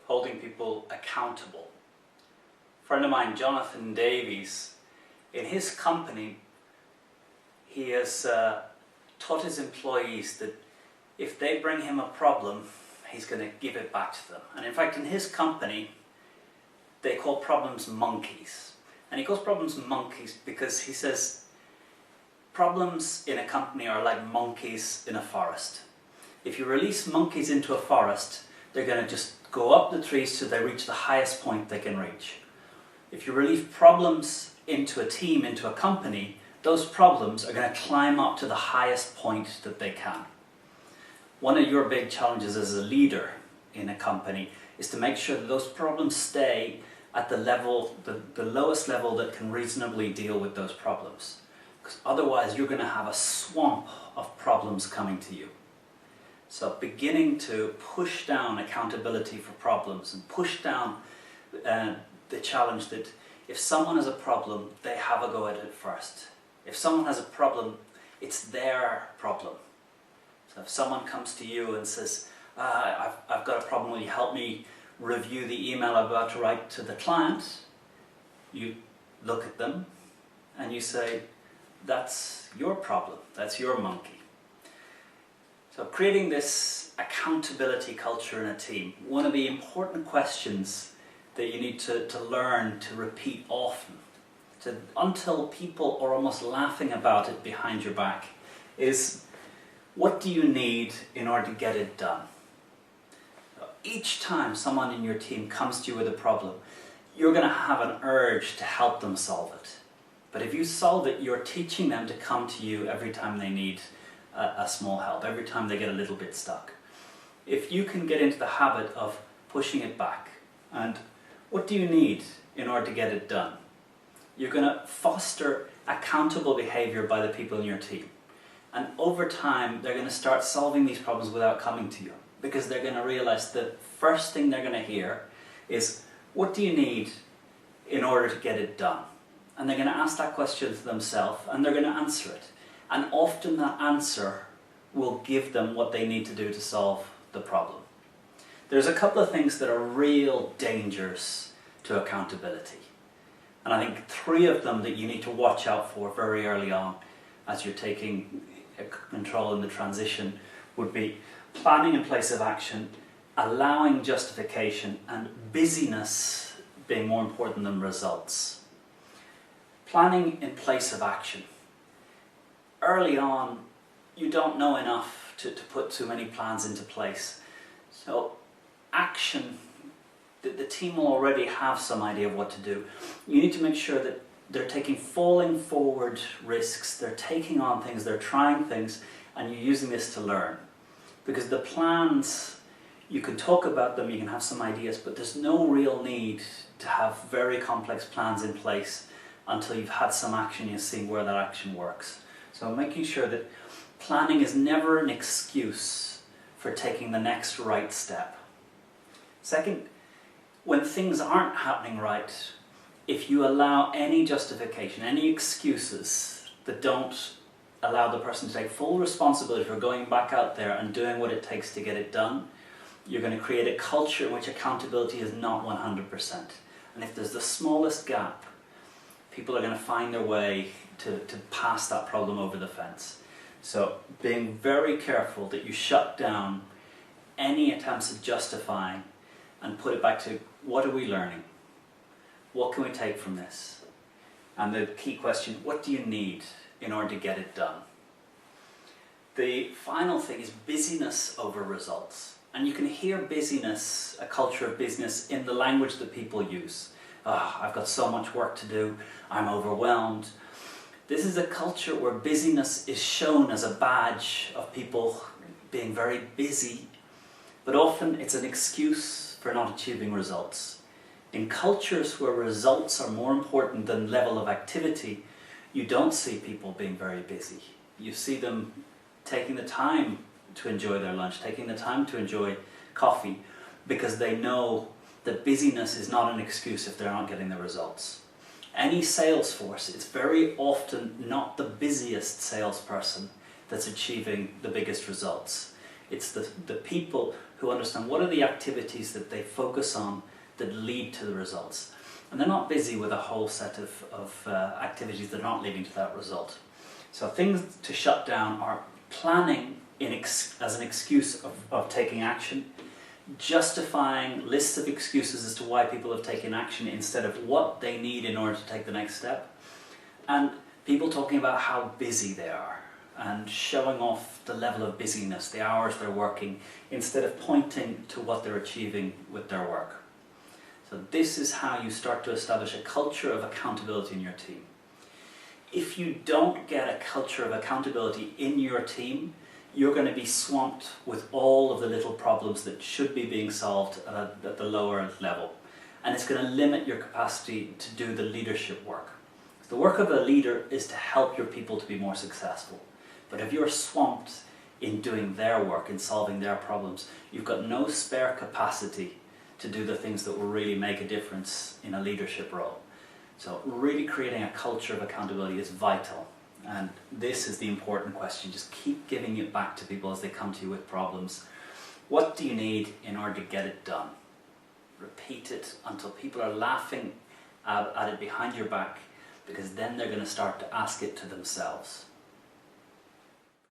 holding people accountable. A friend of mine, Jonathan Davies, in his company, he has taught his employees that if they bring him a problem, he's going to give it back to them. And in fact, in his company, they call problems monkeys. And he calls problems monkeys because he says problems in a company are like monkeys in a forest. If you release monkeys into a forest, they're going to just go up the trees till they reach the highest point they can reach. If you release problems into a team, into a company, those problems are going to climb up to the highest point that they can. One of your big challenges as a leader in a company is to make sure that those problems stay at the level, the lowest level that can reasonably deal with those problems. Because otherwise you're going to have a swamp of problems coming to you. So beginning to push down accountability for problems and push down the challenge that if someone has a problem, they have a go at it first. If someone has a problem, it's their problem. So if someone comes to you and says, I've got a problem, will you help me review the email I'm about to write to the client? You look at them and you say, that's your problem, that's your monkey. So creating this accountability culture in a team, one of the important questions that you need to learn to repeat often, until people are almost laughing about it behind your back, is what do you need in order to get it done? Each time someone in your team comes to you with a problem, you're going to have an urge to help them solve it. But if you solve it, you're teaching them to come to you every time they need a small help, every time they get a little bit stuck. If you can get into the habit of pushing it back, and what do you need in order to get it done? You're going to foster accountable behavior by the people in your team. And over time, they're going to start solving these problems without coming to you, because they're going to realize the first thing they're going to hear is, what do you need in order to get it done? And they're going to ask that question to themselves, and they're going to answer it. And often that answer will give them what they need to do to solve the problem. There's a couple of things that are real dangers to accountability. And I think 3 of them that you need to watch out for very early on as you're taking control in the transition would be planning in place of action, allowing justification, and busyness being more important than results. Planning in place of action. Early on, you don't know enough to put too many plans into place. So action, the team will already have some idea of what to do. You need to make sure that they're taking falling forward risks, they're taking on things, they're trying things, and you're using this to learn. Because the plans, you can talk about them, you can have some ideas, but there's no real need to have very complex plans in place until you've had some action, you've seen where that action works. So making sure that planning is never an excuse for taking the next right step. Second, when things aren't happening right, if you allow any justification, any excuses that don't allow the person to take full responsibility for going back out there and doing what it takes to get it done, you're going to create a culture in which accountability is not 100%. And if there's the smallest gap, people are going to find their way to pass that problem over the fence. So being very careful that you shut down any attempts at justifying and put it back to, what are we learning? What can we take from this? And the key question, what do you need in order to get it done? The final thing is busyness over results. And you can hear busyness, a culture of business, in the language that people use. I've got so much work to do, I'm overwhelmed. This is a culture where busyness is shown as a badge of people being very busy, but often it's an excuse for not achieving results. In cultures where results are more important than level of activity, you don't see people being very busy. You see them taking the time to enjoy their lunch, taking the time to enjoy coffee, because they know that busyness is not an excuse if they're not getting the results. Any sales force, it's very often not the busiest salesperson that's achieving the biggest results. It's the people who understand what are the activities that they focus on that lead to the results. And they're not busy with a whole set of activities that aren't leading to that result. So things to shut down are planning as an excuse of taking action, justifying lists of excuses as to why people have taken action instead of what they need in order to take the next step, and people talking about how busy they are and showing off the level of busyness, the hours they're working, instead of pointing to what they're achieving with their work. So this is how you start to establish a culture of accountability in your team. If you don't get a culture of accountability in your team, you're going to be swamped with all of the little problems that should be being solved at the lower level. And it's going to limit your capacity to do the leadership work. The work of a leader is to help your people to be more successful. But if you're swamped in doing their work, in solving their problems, you've got no spare capacity to do the things that will really make a difference in a leadership role. So really creating a culture of accountability is vital. And this is the important question. Just keep giving it back to people as they come to you with problems. What do you need in order to get it done? Repeat it until people are laughing at it behind your back, because then they're going to start to ask it to themselves.